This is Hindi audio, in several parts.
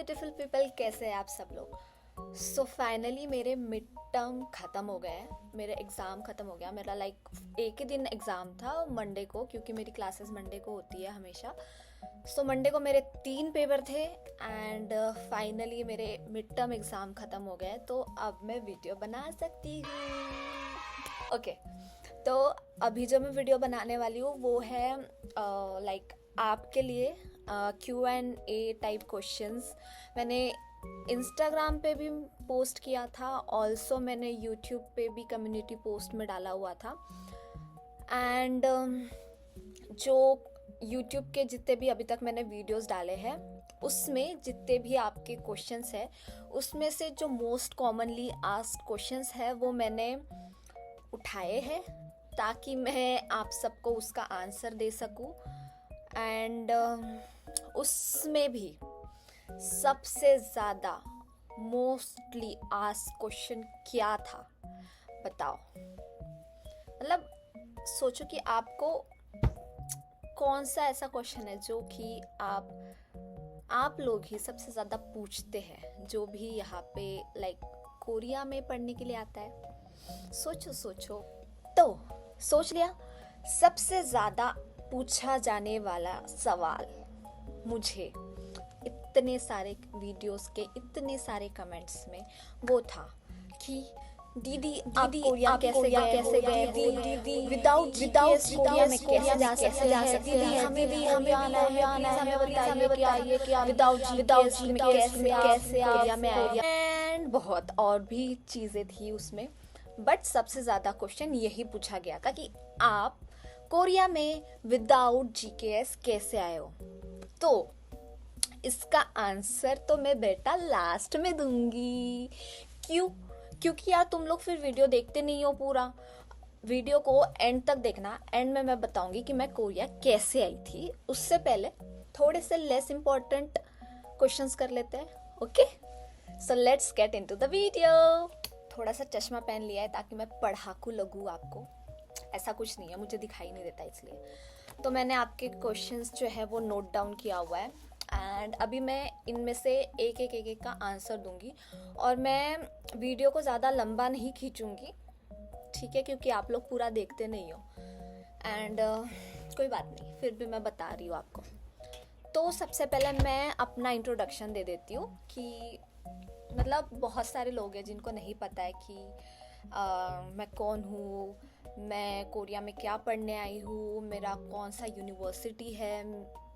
ब्यूटीफुल पीपल, कैसे हैं आप सब लोग। सो फाइनली मेरे मिड टर्म ख़त्म हो गए हैं, मेरे एग्ज़ाम ख़त्म हो गया। मेरा एक ही दिन एग्ज़ाम था मंडे को, क्योंकि मेरी क्लासेस मंडे को होती है हमेशा। सो मंडे को मेरे 3 पेपर थे एंड फाइनली मेरे मिड टर्म एग्ज़ाम ख़त्म हो गए, तो अब मैं वीडियो बना सकती हूँ। ओके, तो अभी जो मैं वीडियो बनाने वाली हूँ वो है आपके लिए Q&A टाइप क्वेश्चंस। मैंने इंस्टाग्राम पे भी पोस्ट किया था, ऑल्सो मैंने यूट्यूब पे भी कम्युनिटी पोस्ट में डाला हुआ था। एंड जो यूट्यूब के जितने भी अभी तक मैंने वीडियोस डाले हैं, उसमें जितने भी आपके क्वेश्चंस हैं, उसमें से जो मोस्ट कॉमनली आस्क्ड क्वेश्चंस है वो मैंने उठाए हैं ताकि मैं आप सबको उसका आंसर दे सकूं। एंड उसमें भी सबसे ज़्यादा मोस्टली आस्क्ड क्वेश्चन क्या था बताओ। मतलब सोचो कि आपको कौन सा ऐसा क्वेश्चन है जो कि आप लोग ही सबसे ज़्यादा पूछते हैं, जो भी यहाँ पे कोरिया में पढ़ने के लिए आता है। सोचो। तो सोच लिया। सबसे ज़्यादा पूछा जाने वाला सवाल मुझे इतने सारे वीडियोस के इतने सारे कमेंट्स में वो था कि दीदी आप कोरिया कैसे गए, विदाउट कोरिया में कैसे जा सकते हैं, हमें भी आना है, हमें बताइए कि विदाउट कैसे कोरिया में आए। एंड बहुत और भी चीज़ें थी उसमें, बट सबसे ज़्यादा क्वेश्चन यही पूछा गया था कि आप कोरिया में विदाउट जीकेएस कैसे आए हो। तो इसका आंसर तो मैं बेटा लास्ट में दूंगी। क्योंकि यार तुम लोग फिर वीडियो देखते नहीं हो। पूरा वीडियो को एंड तक देखना, एंड में मैं बताऊंगी कि मैं कोरिया कैसे आई थी। उससे पहले थोड़े से लेस इम्पोर्टेंट क्वेश्चंस कर लेते हैं। Okay, so let's get into the video. थोड़ा सा चश्मा पहन लिया है ताकि मैं पढ़ाकू लगूँ आपको, ऐसा कुछ नहीं है, मुझे दिखाई नहीं देता इसलिए। तो मैंने आपके क्वेश्चंस जो है वो नोट डाउन किया हुआ है एंड अभी मैं इनमें से एक का आंसर दूंगी। और मैं वीडियो को ज़्यादा लंबा नहीं खींचूंगी, ठीक है, क्योंकि आप लोग पूरा देखते नहीं हो। एंड कोई बात नहीं, फिर भी मैं बता रही हूँ आपको। तो सबसे पहले मैं अपना इंट्रोडक्शन दे देती हूँ कि मतलब बहुत सारे लोग हैं जिनको नहीं पता है कि मैं कौन हूँ, मैं कोरिया में क्या पढ़ने आई हूँ, मेरा कौन सा यूनिवर्सिटी है,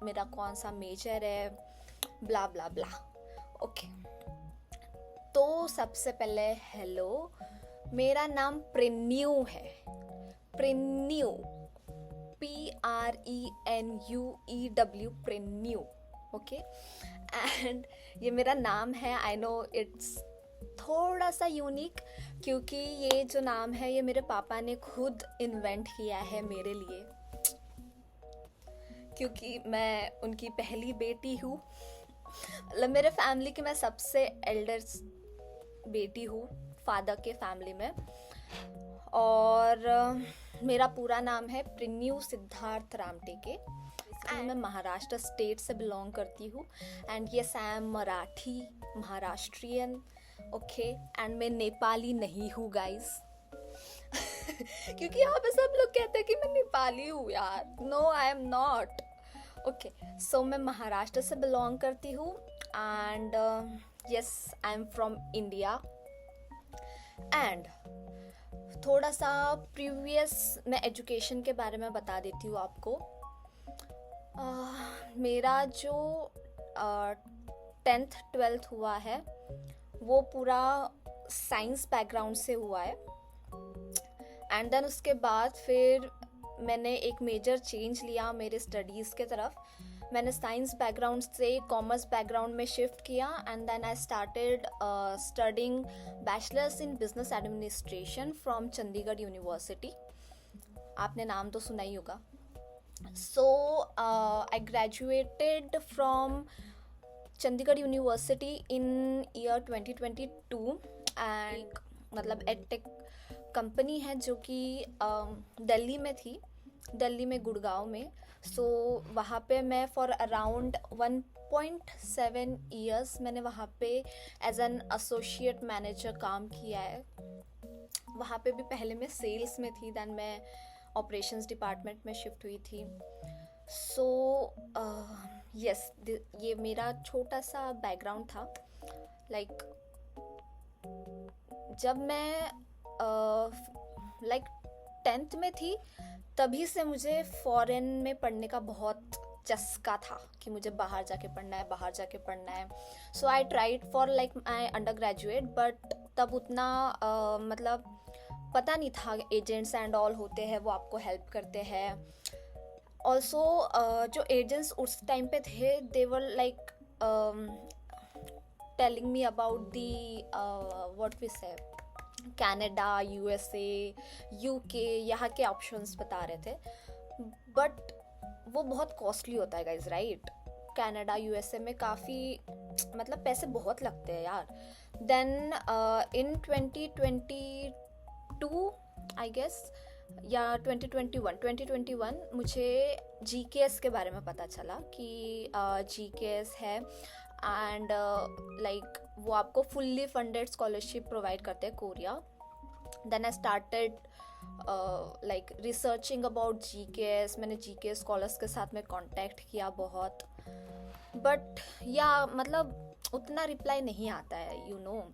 मेरा कौन सा मेजर है, ब्ला ब्ला ब्ला। ओके, तो सबसे पहले हेलो, मेरा नाम प्रेन्यू है। प्रेन्यू, PRENUEW, प्रेन्यू। ओके, एंड ये मेरा नाम है। आई नो इट्स थोड़ा सा यूनिक, क्योंकि ये जो नाम है ये मेरे पापा ने खुद इन्वेंट किया है मेरे लिए, क्योंकि मैं उनकी पहली बेटी हूँ। मतलब मेरे फैमिली की मैं सबसे एल्डर बेटी हूँ फादर के फैमिली में। और मेरा पूरा नाम है प्रेन्यू सिद्धार्थ रामटेके। मैं महाराष्ट्र स्टेट से बिलोंग करती हूँ and yes I M Marathi, Maharashtrian. Okay, and मैं नेपाली नहीं हूँ गाइस। क्योंकि यहाँ पे सब लोग कहते हैं कि मैं नेपाली हूँ यार। No, I am not. Okay, so मैं महाराष्ट्र से बिलोंग करती हूँ and yes I am from India. And थोड़ा सा प्रीवियस मैं एजुकेशन के बारे में बता देती हूँ आपको। मेरा जो 10th 12th हुआ है वो पूरा साइंस बैकग्राउंड से हुआ है। एंड देन उसके बाद फिर मैंने एक मेजर चेंज लिया मेरे स्टडीज़ के तरफ। मैंने साइंस बैकग्राउंड से कॉमर्स बैकग्राउंड में शिफ्ट किया and then I started studying bachelors in business administration from Chandigarh university. आपने नाम तो सुना ही होगा। So I graduated from Chandigarh university in year 2022 and मतलब एडटेक कंपनी है जो कि दिल्ली में थी, दिल्ली में गुड़गांव में। सो वहाँ पे मैं फॉर अराउंड 4.7 ईयर्स मैंने वहाँ पे एज एन एसोसिएट मैनेजर काम किया है। वहाँ पे भी पहले मैं सेल्स में थी, दैन मैं ऑपरेशंस डिपार्टमेंट में शिफ्ट हुई थी। सो यस, ये मेरा छोटा सा बैकग्राउंड था। लाइक जब मैं लाइक 10th में थी तभी से मुझे फॉरेन में पढ़ने का बहुत चस्का था कि मुझे बाहर जाके पढ़ना है, बाहर जाके पढ़ना है। So I tried for like my undergraduate, but तब उतना मतलब पता नहीं था एजेंट्स एंड ऑल होते हैं, वो आपको हेल्प करते हैं। ऑल्सो जो एजेंट्स उस टाइम पे थे, they were like telling me about the what we say Canada, USA, UK, यहाँ के ऑप्शंस बता रहे थे, बट वो बहुत कॉस्टली होता है गाइज, राइट। कनाडा, यूएसए में काफ़ी मतलब पैसे बहुत लगते हैं यार। देन इन 2022 आई गेस या 2021 मुझे जीकेएस के बारे में पता चला कि जीकेएस है एंड लाइक वो आपको फुल्ली फंडेड स्कॉलरशिप प्रोवाइड करते हैं Korea. Then I started like researching about GKS. मैंने जीकेएस स्कॉलर्स के साथ में कांटेक्ट किया बहुत, बट या मतलब उतना रिप्लाई नहीं आता है, यू नो।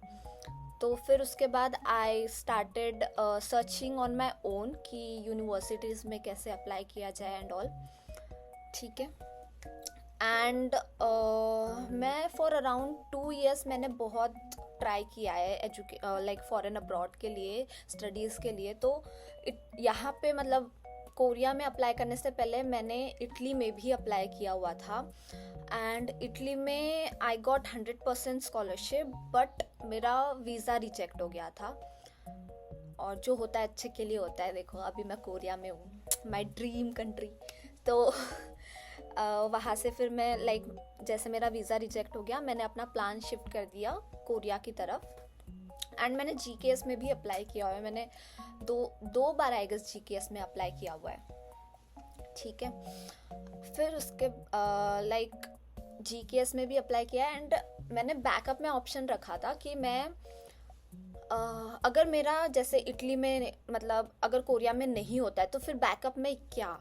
तो फिर उसके बाद I started searching on my own कि यूनिवर्सिटीज़ में कैसे अप्लाई किया जाए एंड ऑल, ठीक है। एंड मैं फॉर अराउंड 2 years मैंने बहुत ट्राई किया है लाइक फॉरेन अब्रॉड के लिए, स्टडीज़ के लिए। तो यहाँ पे मतलब कोरिया में अप्लाई करने से पहले मैंने इटली में भी अप्लाई किया हुआ था एंड इटली में आई गॉट 100% स्कॉलरशिप, बट मेरा वीज़ा रिजेक्ट हो गया था। और जो होता है अच्छे के लिए होता है। देखो अभी मैं कोरिया में हूँ, माई ड्रीम कंट्री। तो वहाँ से फिर मैं लाइक जैसे मेरा वीज़ा रिजेक्ट हो गया, मैंने अपना प्लान शिफ्ट कर दिया कोरिया की तरफ। एंड मैंने जीकेएस में भी अप्लाई किया हुआ है। मैंने दो बार आई गेस जीकेएस में अप्लाई किया हुआ है, ठीक है। फिर उसके लाइक जीकेएस में भी अप्लाई किया एंड मैंने बैकअप में ऑप्शन रखा था कि मैं अगर मेरा जैसे इटली में मतलब अगर कोरिया में नहीं होता है तो फिर बैकअप में क्या।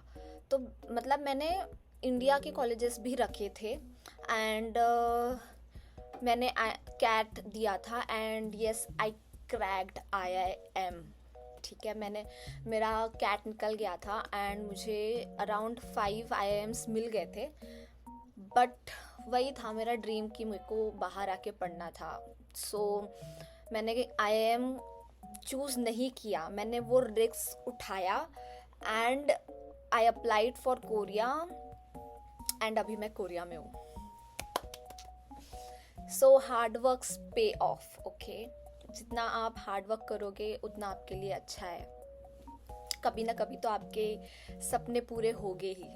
तो मतलब मैंने इंडिया के कॉलेजेस भी रखे थे एंड मैंने कैट दिया था and yes I cracked IIM, ठीक है। मेरा कैट निकल गया था एंड मुझे अराउंड 5 IIMs मिल गए थे, बट वही था मेरा ड्रीम कि मेरे को बाहर आके पढ़ना था। सो मैंने IIM चूज़ नहीं किया, मैंने वो रिस्क उठाया and I applied for Korea and अभी मैं कोरिया में हूँ। सो हार्ड वर्क्स पे ऑफ, ओके। जितना आप हार्ड वर्क करोगे उतना आपके लिए अच्छा है। कभी ना कभी तो आपके सपने पूरे होंगे ही।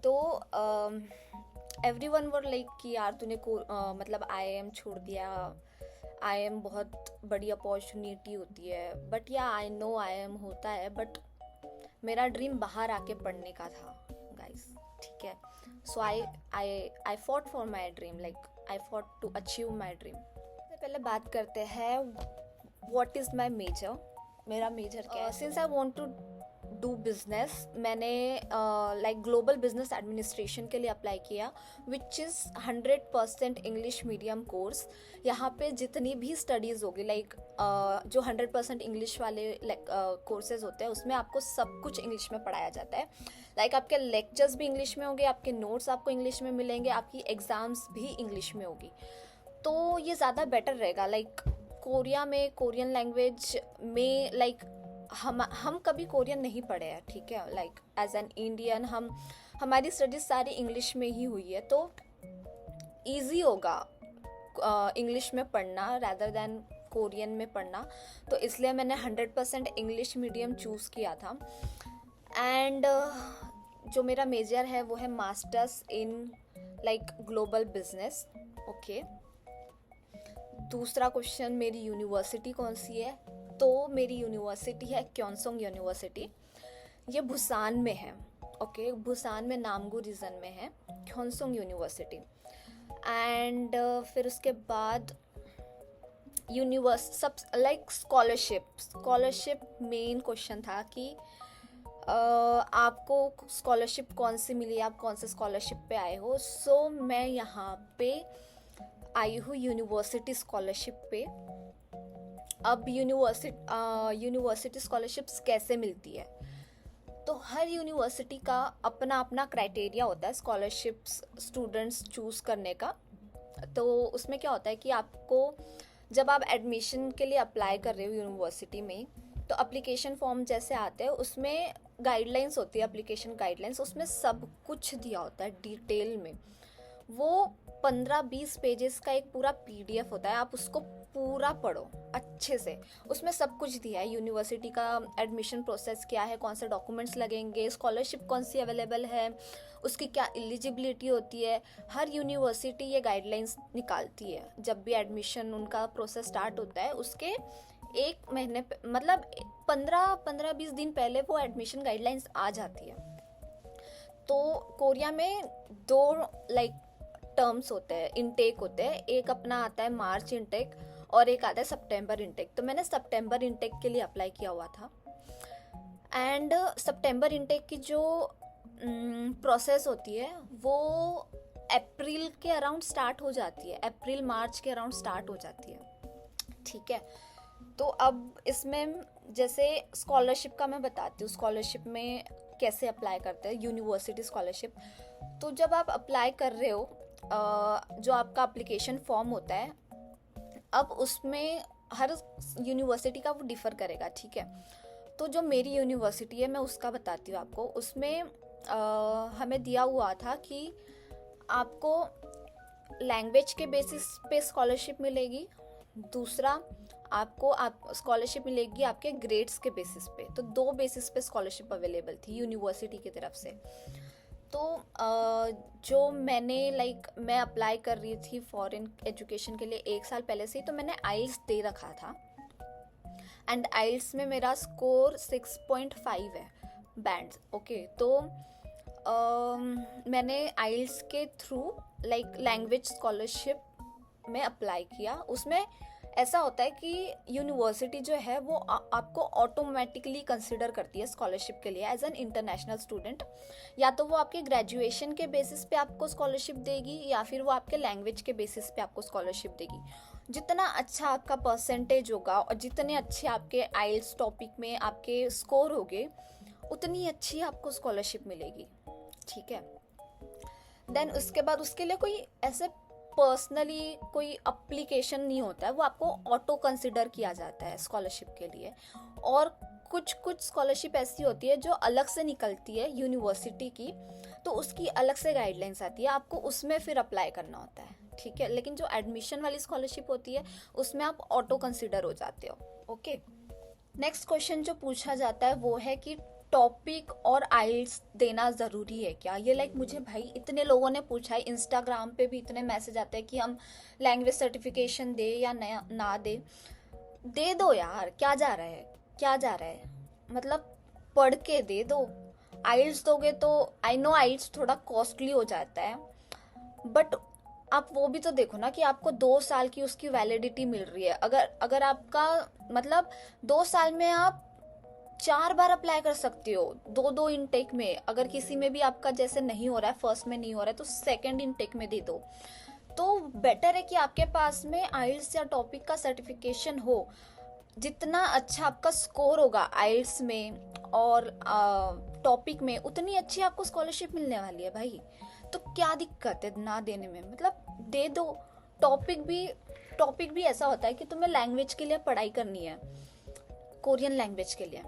तो एवरीवन वर लाइक कि यार तूने मतलब IIM छोड़ दिया, IIM बहुत बड़ी अपॉर्चुनिटी होती है। बट या आई नो IIM होता है, बट मेरा ड्रीम बाहर आके पढ़ने का था गाइस, ठीक है। So I fought for my dream, like I fought to achieve my dream. सबसे पहले बात करते हैं व्हाट इज़ माई मेजर। मेरा मेजर क्या है? Since I want to do business, मैंने लाइक ग्लोबल बिजनेस एडमिनिस्ट्रेशन के लिए अप्लाई किया, which is 100% English medium course. यहाँ पे जितनी भी स्टडीज़ होगी लाइक जो 100% इंग्लिश वाले कोर्सेज होते हैं उसमें आपको सब कुछ इंग्लिश में पढ़ाया जाता है। लाइक आपके लेक्चर्स भी इंग्लिश में होंगे, आपके नोट्स आपको इंग्लिश में मिलेंगे, आपकी एग्ज़ाम्स भी इंग्लिश में होगी। तो ये ज़्यादा बेटर रहेगा। लाइक कोरिया में कोरियन लैंग्वेज में लाइक हम कभी कोरियन नहीं पढ़े हैं, ठीक है। लाइक एज एन इंडियन हमारी स्टडीज सारी इंग्लिश में ही हुई है, तो ईजी होगा इंग्लिश में पढ़ना रैदर देन कोरियन में पढ़ना। तो इसलिए मैंने 100% इंग्लिश मीडियम चूज़ किया था। एंड जो मेरा मेजर है वो है masters in like global business, okay. दूसरा क्वेश्चन, मेरी यूनिवर्सिटी कौन सी है? तो मेरी यूनिवर्सिटी है क्योंसोंग यूनिवर्सिटी। ये बुसान में है, ओके। बुसान में नामगू रीजन में है क्योंसोंग यूनिवर्सिटी। एंड फिर उसके बाद यूनिवर्स सब लाइक स्कॉलरशिप मेन क्वेश्चन था कि आपको स्कॉलरशिप कौन सी मिली, आप कौन से स्कॉलरशिप पे आए हो. सो मैं यहाँ पे आई हूँ यूनिवर्सिटी स्कॉलरशिप पे. अब यूनिवर्सिटी स्कॉलरशिप्स कैसे मिलती है, तो हर यूनिवर्सिटी का अपना अपना क्राइटेरिया होता है स्कॉलरशिप्स स्टूडेंट्स चूज़ करने का. तो उसमें क्या होता है कि आपको जब आप एडमिशन के लिए अप्लाई कर रहे हो यूनिवर्सिटी में, तो एप्लीकेशन फॉर्म जैसे आते हैं उसमें गाइडलाइंस होती है, एप्लीकेशन गाइडलाइंस, उसमें सब कुछ दिया होता है डिटेल में. वो 15-20 पेजेस का एक पूरा पीडीएफ होता है, आप उसको पूरा पढ़ो अच्छे से. उसमें सब कुछ दिया है, यूनिवर्सिटी का एडमिशन प्रोसेस क्या है, कौन से डॉक्यूमेंट्स लगेंगे, स्कॉलरशिप कौन सी अवेलेबल है, उसकी क्या एलिजिबिलिटी होती है. हर यूनिवर्सिटी ये गाइडलाइंस निकालती है. जब भी एडमिशन उनका प्रोसेस स्टार्ट होता है उसके एक महीने मतलब 15-20 दिन पहले वो एडमिशन गाइडलाइंस आ जाती है. तो कोरिया में 2 टर्म्स होते हैं, इनटेक होते हैं. एक अपना आता है मार्च इनटेक और एक आता है सितंबर इनटेक. तो मैंने सितंबर इनटेक के लिए अप्लाई किया हुआ था. एंड सितंबर इनटेक की जो प्रोसेस होती है वो अप्रैल के अराउंड स्टार्ट हो जाती है, अप्रैल मार्च के अराउंड स्टार्ट हो जाती है. ठीक है. तो अब इसमें जैसे स्कॉलरशिप का मैं बताती हूँ, स्कॉलरशिप में कैसे अप्लाई करते हैं यूनिवर्सिटी स्कॉलरशिप. तो जब आप अप्लाई कर रहे हो, जो आपका एप्लीकेशन फॉर्म होता है, अब उसमें हर यूनिवर्सिटी का वो डिफ़र करेगा. ठीक है. तो जो मेरी यूनिवर्सिटी है मैं उसका बताती हूँ आपको. उसमें हमें दिया हुआ था कि आपको लैंग्वेज के बेसिस पे स्कॉलरशिप मिलेगी. दूसरा आपको स्कॉलरशिप मिलेगी आपके ग्रेड्स के बेसिस पे. तो 2 बेसिस पे स्कॉलरशिप अवेलेबल थी यूनिवर्सिटी की तरफ से. तो जो मैं अप्लाई कर रही थी फॉरेन एजुकेशन के लिए 1 साल पहले से ही, तो मैंने आइल्स दे रखा था. एंड आइल्स में मेरा स्कोर 6.5 है बैंड. ओके. तो मैंने आइल्स के थ्रू लैंग्वेज स्कॉलरशिप में अप्लाई किया. उसमें ऐसा होता है कि यूनिवर्सिटी जो है वो आपको ऑटोमेटिकली कंसिडर करती है स्कॉलरशिप के लिए एज एन इंटरनेशनल स्टूडेंट. या तो वो आपके ग्रेजुएशन के बेसिस पे आपको स्कॉलरशिप देगी या फिर वो आपके लैंग्वेज के बेसिस पे आपको स्कॉलरशिप देगी. जितना अच्छा आपका परसेंटेज होगा और जितने अच्छे आपके आइल्स टॉपिक में आपके स्कोर होंगे, उतनी अच्छी आपको स्कॉलरशिप मिलेगी. ठीक है. देन उसके बाद उसके लिए कोई ऐसे पर्सनली कोई अप्लीकेशन नहीं होता है, वो आपको ऑटो कंसिडर किया जाता है स्कॉलरशिप के लिए. और कुछ स्कॉलरशिप ऐसी होती है जो अलग से निकलती है यूनिवर्सिटी की, तो उसकी अलग से गाइडलाइंस आती है, आपको उसमें फिर अप्लाई करना होता है. ठीक है. लेकिन जो एडमिशन वाली स्कॉलरशिप होती है उसमें आप ऑटो कंसिडर हो जाते हो. ओके. नेक्स्ट क्वेश्चन जो पूछा जाता है वो है कि टॉपिक और आइल्स देना ज़रूरी है क्या. ये मुझे भाई इतने लोगों ने पूछा है, इंस्टाग्राम पे भी इतने मैसेज आते हैं कि हम लैंग्वेज सर्टिफिकेशन दे या ना दे दो यार. क्या जा रहा है मतलब पढ़ के दे दो. आइल्स दोगे तो आई नो आइल्स थोड़ा कॉस्टली हो जाता है, बट आप वो भी तो देखो ना कि आपको 2 साल की उसकी वैलिडिटी मिल रही है. अगर आपका मतलब 2 साल में आप 4 बार अप्लाई कर सकते हो, 2 इनटेक में. अगर किसी में भी आपका जैसे नहीं हो रहा है, फर्स्ट में नहीं हो रहा है, तो सेकंड इनटेक में दे दो. तो बेटर है कि आपके पास में आइल्स या टॉपिक का सर्टिफिकेशन हो. जितना अच्छा आपका स्कोर होगा आइल्स में और टॉपिक में, उतनी अच्छी आपको स्कॉलरशिप मिलने वाली है भाई. तो क्या दिक्कत है ना देने में, मतलब दे दो. टॉपिक भी ऐसा होता है कि तुम्हें लैंग्वेज के लिए पढ़ाई करनी है, कोरियन लैंग्वेज के लिए,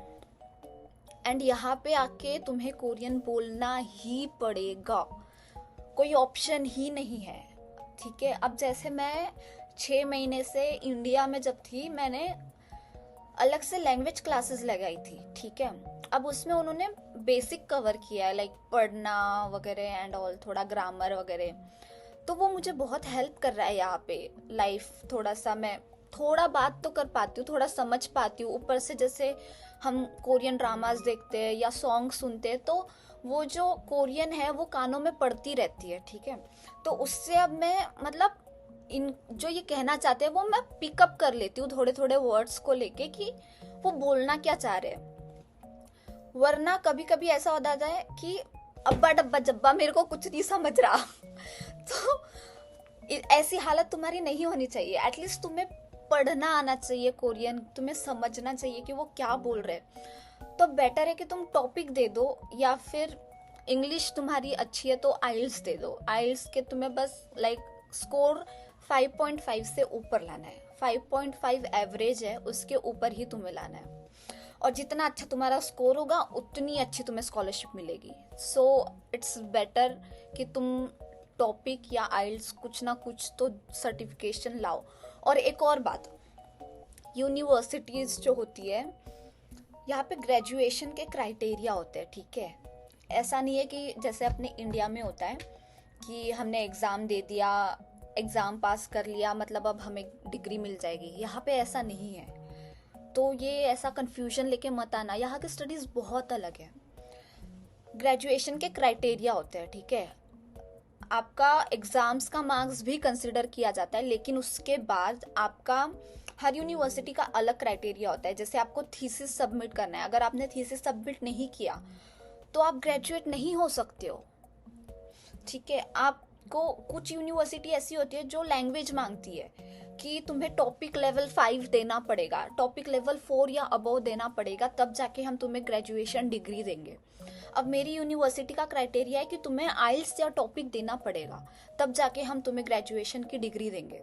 एंड यहाँ पे आके तुम्हें कोरियन बोलना ही पड़ेगा, कोई ऑप्शन ही नहीं है. ठीक है. अब जैसे मैं 6 महीने से इंडिया में जब थी, मैंने अलग से लैंग्वेज क्लासेस लगाई थी. ठीक है. अब उसमें उन्होंने बेसिक कवर किया है, पढ़ना वगैरह एंड ऑल, थोड़ा ग्रामर वगैरह. तो वो मुझे बहुत हेल्प कर रहा है यहाँ पे. लाइफ थोड़ा सा मैं थोड़ा बात तो कर पाती हूँ, थोड़ा समझ पाती हूँ। ऊपर से जैसे हम कोरियन ड्रामास देखते हैं या सॉन्ग सुनते हैं, तो वो जो कोरियन है वो कानों में पड़ती रहती है, ठीक है। तो उससे अब मैं मतलब इन जो ये कहना चाहते हैं वो मैं पिकअप कर लेती हूँ थोड़े थोड़े वर्ड्स को लेके कि वो बोलना क्या चाह रहे हैं। वरना कभी कभी ऐसा हो जाता है कि अब्बा डब्बा जब्बा मेरे को कुछ नहीं समझ रहा तो ऐसी हालत तुम्हारी नहीं होनी चाहिए। एटलीस्ट तुम्हें पढ़ना आना चाहिए कोरियन, तुम्हें समझना चाहिए कि वो क्या बोल रहे हैं। तो बेटर है कि तुम टॉपिक दे दो, या फिर इंग्लिश तुम्हारी अच्छी है तो आइल्स दे दो। आइल्स के तुम्हें बस लाइक स्कोर 5.5 से ऊपर लाना है। 5.5 एवरेज है, उसके ऊपर ही तुम्हें लाना है। और जितना अच्छा तुम्हारा स्कोर होगा उतनी अच्छी तुम्हें स्कॉलरशिप मिलेगी। सो इट्स बेटर कि तुम टॉपिक या आइल्स कुछ ना कुछ तो सर्टिफिकेशन लाओ। और एक और बात, यूनिवर्सिटीज़ जो होती है यहाँ पे ग्रेजुएशन के क्राइटेरिया होते हैं, ठीक है। ऐसा नहीं है कि जैसे अपने इंडिया में होता है कि हमने एग्ज़ाम दे दिया, एग्ज़ाम पास कर लिया, मतलब अब हमें डिग्री मिल जाएगी। यहाँ पे ऐसा नहीं है। तो ये ऐसा कंफ्यूजन लेके मत आना, यहाँ की स्टडीज़ बहुत अलग है। ग्रेजुएशन के क्राइटेरिया होते हैं, ठीक है। आपका एग्ज़ाम्स का मार्क्स भी कंसिडर किया जाता है, लेकिन उसके बाद आपका हर यूनिवर्सिटी का अलग क्राइटेरिया होता है। जैसे आपको थीसिस सबमिट करना है, अगर आपने थीसिस सबमिट नहीं किया तो आप ग्रेजुएट नहीं हो सकते हो, ठीक है। आपको कुछ यूनिवर्सिटी ऐसी होती है जो लैंग्वेज मांगती है कि तुम्हें टॉपिक लेवल 5 देना पड़ेगा, टॉपिक लेवल 4 या अबव देना पड़ेगा, तब जाके हम तुम्हें ग्रेजुएशन डिग्री देंगे। अब मेरी यूनिवर्सिटी का क्राइटेरिया है कि तुम्हें आइल्स या टॉपिक देना पड़ेगा, तब जाके हम तुम्हें ग्रेजुएशन की डिग्री देंगे।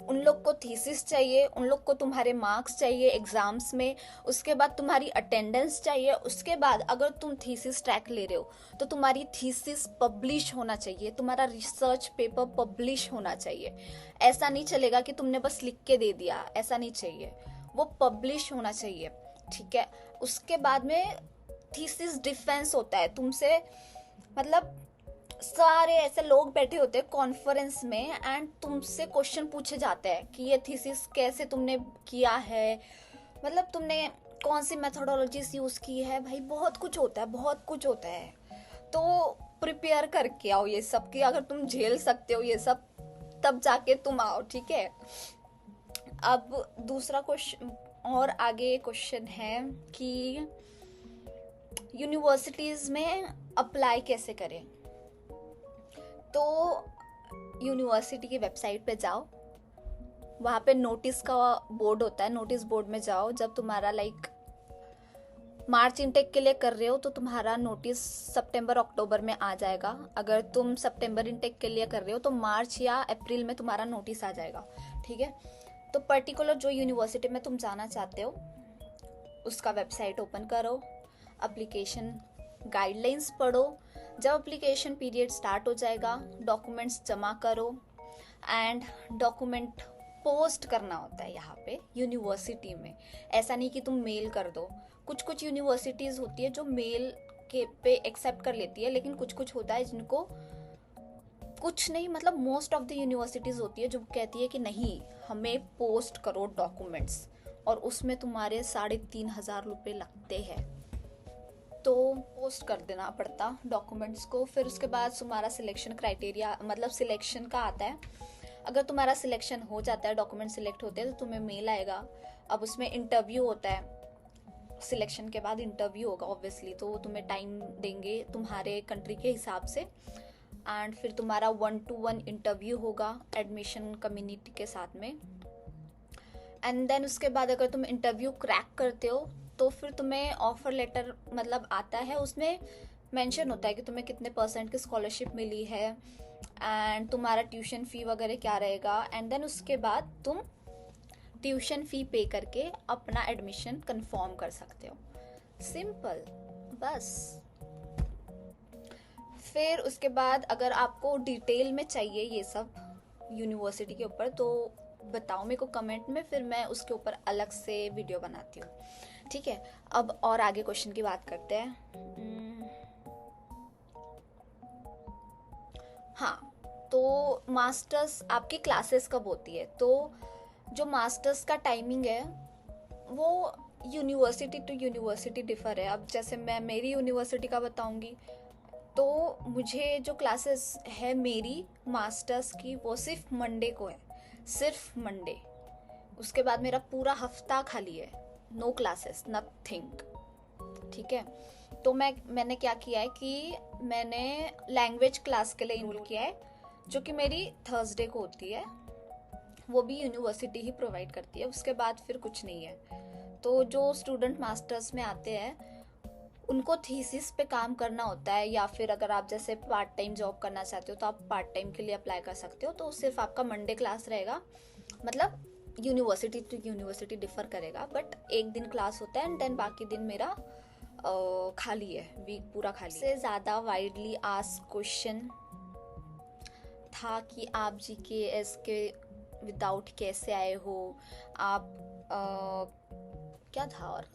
उन लोग को थीसिस चाहिए, उन लोग को तुम्हारे मार्क्स चाहिए एग्जाम्स में, उसके बाद तुम्हारी अटेंडेंस चाहिए, उसके बाद अगर तुम थीसिस ट्रैक ले रहे हो तो तुम्हारी थीसिस पब्लिश होना चाहिए, तुम्हारा रिसर्च पेपर पब्लिश होना चाहिए। ऐसा नहीं चलेगा कि तुमने बस लिख के दे दिया, ऐसा नहीं चाहिए, वो पब्लिश होना चाहिए, ठीक है। उसके बाद में थीसिस डिफेंस होता है तुमसे, मतलब सारे ऐसे लोग बैठे होते हैं कॉन्फ्रेंस में एंड तुमसे क्वेश्चन पूछे जाते हैं कि ये थीसिस कैसे तुमने किया है, मतलब तुमने कौन सी मेथोडोलॉजीज यूज की है। भाई बहुत कुछ होता है, बहुत कुछ होता है। तो प्रिपेयर करके आओ ये सब, कि अगर तुम झेल सकते हो ये सब तब जाके तुम आओ, ठीक है। अब दूसरा क्वेश्चन और आगे क्वेश्चन है कि यूनिवर्सिटीज में अप्लाई कैसे करें। तो यूनिवर्सिटी की वेबसाइट पे जाओ, वहाँ पे नोटिस का बोर्ड होता है, नोटिस बोर्ड में जाओ। जब तुम्हारा लाइक मार्च इनटेक के लिए कर रहे हो तो तुम्हारा नोटिस सितंबर अक्टूबर में आ जाएगा। अगर तुम सितंबर इनटेक के लिए कर रहे हो तो मार्च या अप्रैल में तुम्हारा नोटिस आ जाएगा, ठीक है। तो पर्टिकुलर जो यूनिवर्सिटी में तुम जाना चाहते हो उसका वेबसाइट ओपन करो, एप्लीकेशन गाइडलाइंस पढ़ो। जब एप्लीकेशन पीरियड स्टार्ट हो जाएगा डॉक्यूमेंट्स जमा करो, एंड डॉक्यूमेंट पोस्ट करना होता है यहाँ पे यूनिवर्सिटी में। ऐसा नहीं कि तुम मेल कर दो। कुछ कुछ यूनिवर्सिटीज़ होती है जो मेल के पे एक्सेप्ट कर लेती है, लेकिन कुछ कुछ होता है जिनको कुछ नहीं, मतलब मोस्ट ऑफ द यूनिवर्सिटीज़ होती है जो कहती है कि नहीं हमें पोस्ट करो डॉक्यूमेंट्स, और उसमें तुम्हारे 3,500 रुपये लगते हैं। तो पोस्ट कर देना पड़ता डॉक्यूमेंट्स को। फिर उसके बाद तुम्हारा सिलेक्शन क्राइटेरिया, मतलब सिलेक्शन का आता है। अगर तुम्हारा सिलेक्शन हो जाता है, डॉक्यूमेंट सिलेक्ट होते हैं, तो तुम्हें मेल आएगा। अब उसमें इंटरव्यू होता है, सिलेक्शन के बाद इंटरव्यू होगा ऑब्वियसली, तो वो तुम्हें टाइम देंगे तुम्हारे कंट्री के हिसाब से। एंड फिर तुम्हारा 1-to-1 इंटरव्यू होगा एडमिशन कम्युनिटी के साथ में। एंड देन उसके बाद अगर तुम इंटरव्यू क्रैक करते हो तो फिर तुम्हें ऑफर लेटर मतलब आता है, उसमें मेंशन होता है कि तुम्हें कितने % की स्कॉलरशिप मिली है एंड तुम्हारा ट्यूशन फ़ी वगैरह क्या रहेगा। एंड देन उसके बाद तुम ट्यूशन फ़ी पे करके अपना एडमिशन कंफर्म कर सकते हो। सिंपल, बस। फिर उसके बाद अगर आपको डिटेल में चाहिए ये सब यूनिवर्सिटी के ऊपर तो बताओ मेरे को कमेंट में, फिर मैं उसके ऊपर अलग से वीडियो बनाती हूँ, ठीक है। अब और आगे क्वेश्चन की बात करते हैं। हाँ, तो मास्टर्स आपकी क्लासेस कब होती है। तो जो मास्टर्स का टाइमिंग है वो यूनिवर्सिटी टू यूनिवर्सिटी डिफर है। अब जैसे मैं मेरी यूनिवर्सिटी का बताऊंगी, तो मुझे जो क्लासेस है मेरी मास्टर्स की वो सिर्फ मंडे को है, सिर्फ मंडे। उसके बाद मेरा पूरा हफ्ता खाली है, नो क्लासेस, नथिंग। ठीक है, तो मैंने क्या किया है कि मैंने लैंग्वेज क्लास के लिए इनरोल किया है, जो कि मेरी थर्सडे को होती है। वो भी यूनिवर्सिटी ही प्रोवाइड करती है, उसके बाद फिर कुछ नहीं है। तो जो स्टूडेंट मास्टर्स में आते हैं उनको थीसिस पे काम करना होता है, या फिर अगर आप जैसे पार्ट टाइम जॉब करना चाहते हो तो आप पार्ट टाइम के लिए अप्लाई कर सकते हो। तो सिर्फ आपका मंडे क्लास रहेगा, मतलब यूनिवर्सिटी टू यूनिवर्सिटी डिफर करेगा, बट एक दिन क्लास होता है एंड देन बाकी दिन मेरा खाली है, वीक पूरा खाली। से ज़्यादा वाइडली आस्क्ड क्वेश्चन था कि आप जीकेएस के विदाउट कैसे आए हो, आप क्या था, और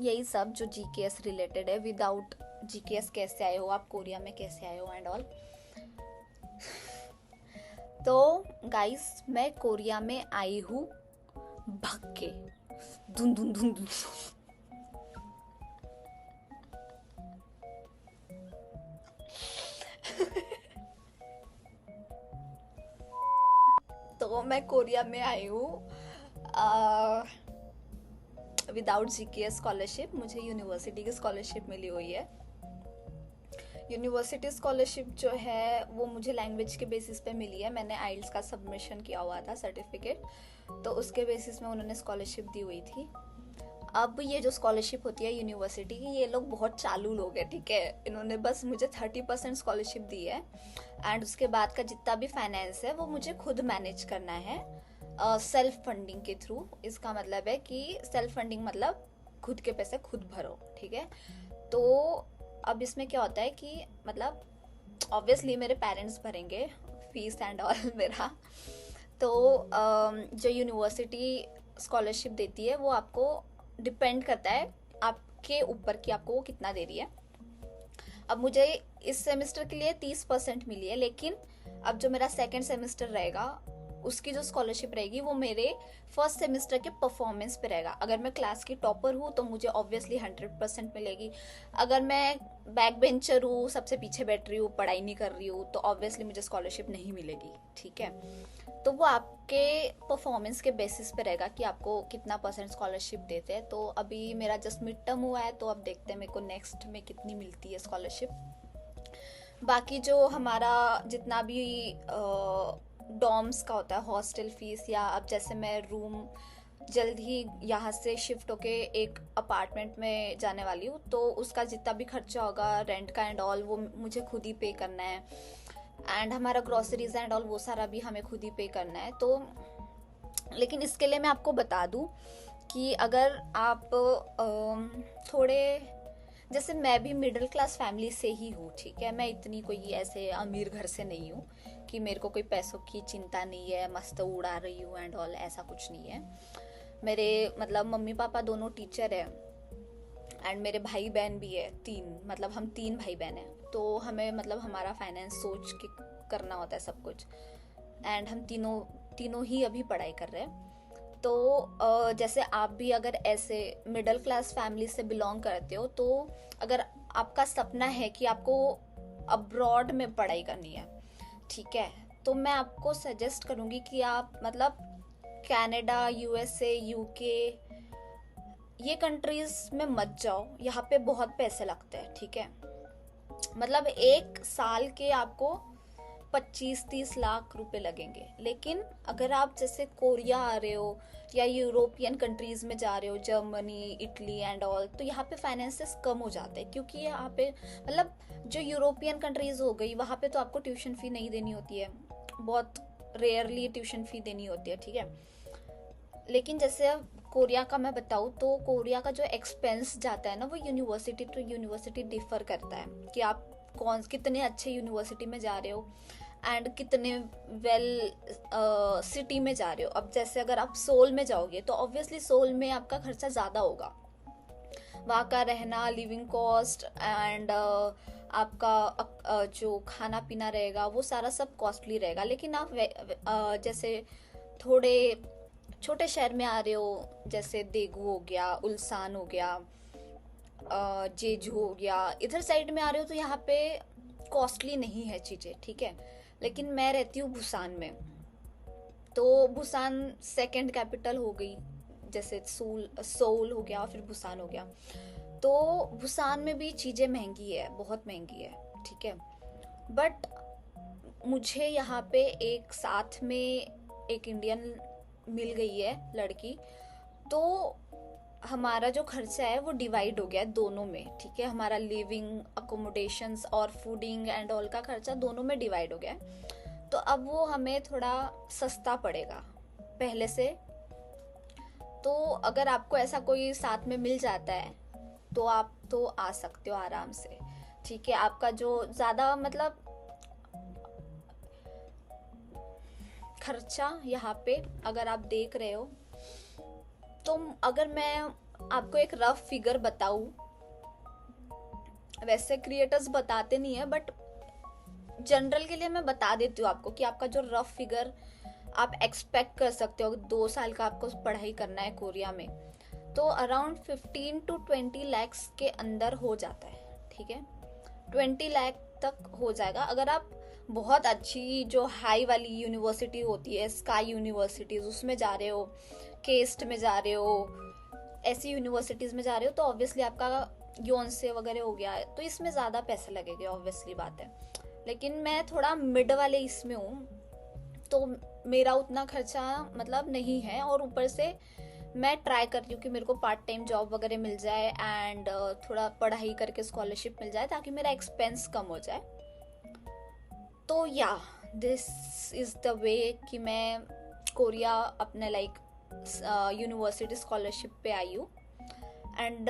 यही सब जो जीकेएस रिलेटेड है, विदाउट जीकेएस कैसे आए हो, आप कोरिया में कैसे आए हो एंड ऑल। तो गाइस, मैं कोरिया में आई हूँ भाग के, धुन धुन धुन धुन। तो मैं कोरिया में आई हूँ विदाउट जीकेएस स्कॉलरशिप। मुझे यूनिवर्सिटी की स्कॉलरशिप मिली हुई है। यूनिवर्सिटी स्कॉलरशिप जो है वो मुझे लैंग्वेज के बेसिस पे मिली है। मैंने आइल्स का सबमिशन किया हुआ था सर्टिफिकेट, तो उसके बेसिस में उन्होंने स्कॉलरशिप दी हुई थी। अब ये जो स्कॉलरशिप होती है यूनिवर्सिटी की, ये लोग बहुत चालू लोग हैं, ठीक है। इन्होंने बस मुझे 30% स्कॉलरशिप दी है एंड उसके बाद का जितना भी फाइनेंस है वो मुझे खुद मैनेज करना है सेल्फ फंडिंग के थ्रू। इसका मतलब है कि सेल्फ फंडिंग मतलब खुद के पैसे खुद भरो, ठीक है। तो अब इसमें क्या होता है कि मतलब ऑब्वियसली मेरे पेरेंट्स भरेंगे फीस एंड ऑल मेरा। तो जो यूनिवर्सिटी स्कॉलरशिप देती है वो आपको डिपेंड करता है आपके ऊपर कि आपको वो कितना दे रही है। अब मुझे इस सेमेस्टर के लिए 30% मिली है, लेकिन अब जो मेरा सेकेंड सेमेस्टर रहेगा उसकी जो स्कॉलरशिप रहेगी वो मेरे फर्स्ट सेमेस्टर के परफॉर्मेंस पे रहेगा। अगर मैं क्लास की टॉपर हूँ तो मुझे ऑब्वियसली 100% मिलेगी। अगर मैं बैक बेंचर हूँ, सबसे पीछे बैठ रही हूँ, पढ़ाई नहीं कर रही हूँ, तो ऑब्वियसली मुझे स्कॉलरशिप नहीं मिलेगी, ठीक है। तो वो आपके परफॉर्मेंस के बेसिस पे रहेगा कि आपको कितना परसेंट स्कॉलरशिप देते हैं। तो अभी मेरा जस्ट मिड टर्म हुआ है, तो अब देखते हैं मेरे को नेक्स्ट में कितनी मिलती है स्कॉलरशिप। बाकी जो हमारा जितना भी डॉर्म्स का होता है, हॉस्टल फीस, या अब जैसे मैं रूम जल्द ही यहाँ से शिफ्ट होके एक अपार्टमेंट में जाने वाली हूँ, तो उसका जितना भी खर्चा होगा रेंट का एंड ऑल वो मुझे खुद ही पे करना है। एंड हमारा ग्रॉसरीज एंड ऑल वो सारा भी हमें खुद ही पे करना है। तो लेकिन इसके लिए मैं आपको बता दूँ कि अगर आप थोड़े, जैसे मैं भी मिडिल क्लास फैमिली से ही हूँ, ठीक है। मैं इतनी कोई ऐसे अमीर घर से नहीं हूँ कि मेरे को कोई पैसों की चिंता नहीं है, मस्त उड़ा रही हूँ एंड ऑल, ऐसा कुछ नहीं है। मेरे मतलब मम्मी पापा दोनों टीचर है एंड मेरे भाई बहन भी है 3, मतलब हम 3 भाई बहन हैं। तो हमें मतलब हमारा फाइनेंस सोच के करना होता है सब कुछ, एंड हम तीनों ही अभी पढ़ाई कर रहे हैं। तो जैसे आप भी अगर ऐसे मिडिल क्लास फैमिली से बिलोंग करते हो, तो अगर आपका सपना है कि आपको अब्रॉड में पढ़ाई करनी है, ठीक है, तो मैं आपको सजेस्ट करूँगी कि आप मतलब कनाडा, यूएसए, यूके, ये कंट्रीज में मत जाओ। यहाँ पे बहुत पैसे लगते हैं, ठीक है। मतलब एक साल के आपको 25-30 लाख रुपए लगेंगे। लेकिन अगर आप जैसे कोरिया आ रहे हो या यूरोपियन कंट्रीज में जा रहे हो, जर्मनी, इटली एंड ऑल, तो यहाँ पे फाइनेंसेस कम हो जाते हैं, क्योंकि यहाँ पे मतलब जो यूरोपियन कंट्रीज हो गई वहाँ पे तो आपको ट्यूशन फी नहीं देनी होती है, बहुत रेयरली ट्यूशन फी देनी होती है, ठीक है। लेकिन जैसे कोरिया का मैं बताऊँ तो कोरिया का जो एक्सपेंस जाता है ना, वो यूनिवर्सिटी टू यूनिवर्सिटी डिफर करता है कि आप कितने अच्छे यूनिवर्सिटी में जा रहे हो एंड कितने वेल सिटी में जा रहे हो। अब जैसे अगर आप सोल में जाओगे तो ऑब्वियसली सोल में आपका खर्चा ज़्यादा होगा, वहाँ का रहना, लिविंग कॉस्ट एंड आपका जो खाना पीना रहेगा वो सारा सब कॉस्टली रहेगा। लेकिन आप जैसे थोड़े छोटे शहर में आ रहे हो, जैसे देगू हो गया, उल्सान हो गया, जेजू हो गया, इधर साइड में आ रहे हो तो यहाँ पे कॉस्टली नहीं है चीज़ें, ठीक है। लेकिन मैं रहती हूँ भूसान में, तो भूसान सेकंड कैपिटल हो गई, जैसे सोल हो गया, फिर भूसान हो गया। तो भूसान में भी चीज़ें महंगी है, बहुत महंगी है, ठीक है। बट मुझे यहाँ पे एक साथ में एक इंडियन मिल गई है लड़की, तो हमारा जो खर्चा है वो डिवाइड हो गया है दोनों में, ठीक है। हमारा लिविंग, अकोमोडेशंस और फूडिंग एंड ऑल का खर्चा दोनों में डिवाइड हो गया है। तो अब वो हमें थोड़ा सस्ता पड़ेगा पहले से। तो अगर आपको ऐसा कोई साथ में मिल जाता है तो आप तो आ सकते हो आराम से, ठीक है। आपका जो ज़्यादा मतलब खर्चा यहाँ पे अगर आप देख रहे हो, तो अगर मैं आपको एक रफ फिगर बताऊं, वैसे क्रिएटर्स बताते नहीं है बट जनरल के लिए मैं बता देती हूँ आपको कि आपका जो रफ फिगर आप एक्सपेक्ट कर सकते हो, 2 साल का आपको पढ़ाई करना है कोरिया में, तो अराउंड 15 to 20 lakhs के अंदर हो जाता है, ठीक है। 20 लाख तक हो जाएगा अगर आप बहुत अच्छी जो हाई वाली यूनिवर्सिटी होती है, स्काई यूनिवर्सिटीज, उसमें जा रहे हो, केस्ट में जा रहे हो, ऐसी यूनिवर्सिटीज में जा रहे हो, तो ऑब्वियसली आपका योनसे वगैरह हो गया, तो इसमें ज़्यादा पैसे लगेंगे, ऑब्वियसली बात है। लेकिन मैं थोड़ा मिड वाले इसमें हूँ, तो मेरा उतना खर्चा मतलब नहीं है, और ऊपर से मैं ट्राई करती हूँ कि मेरे को पार्ट टाइम जॉब वगैरह मिल जाए एंड थोड़ा पढ़ाई करके स्कॉलरशिप मिल जाए, ताकि मेरा एक्सपेंस कम हो जाए। तो या दिस इज़ द वे कि मैं कोरिया अपने लाइक यूनिवर्सिटी स्कॉलरशिप पे आई हूँ, एंड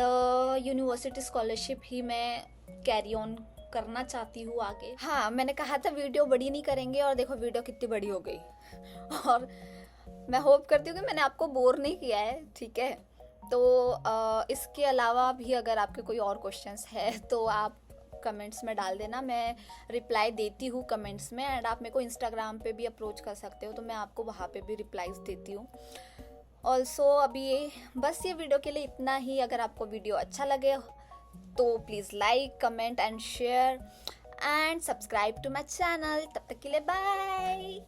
यूनिवर्सिटी स्कॉलरशिप ही मैं कैरी ऑन करना चाहती हूँ आगे। हाँ, मैंने कहा था वीडियो बड़ी नहीं करेंगे, और देखो वीडियो कितनी बड़ी हो गई। और मैं होप करती हूँ कि मैंने आपको बोर नहीं किया है, ठीक है। तो इसके अलावा भी अगर आपके कोई और क्वेश्चंस है तो आप कमेंट्स में डाल देना, मैं रिप्लाई देती हूँ कमेंट्स में। एंड आप मेरे को इंस्टाग्राम पे भी अप्रोच कर सकते हो, तो मैं आपको वहाँ पे भी रिप्लाईज देती हूँ। ऑल्सो अभी बस ये वीडियो के लिए इतना ही। अगर आपको वीडियो अच्छा लगे तो please like, comment and share and subscribe to my channel. तब तक के लिए बाय।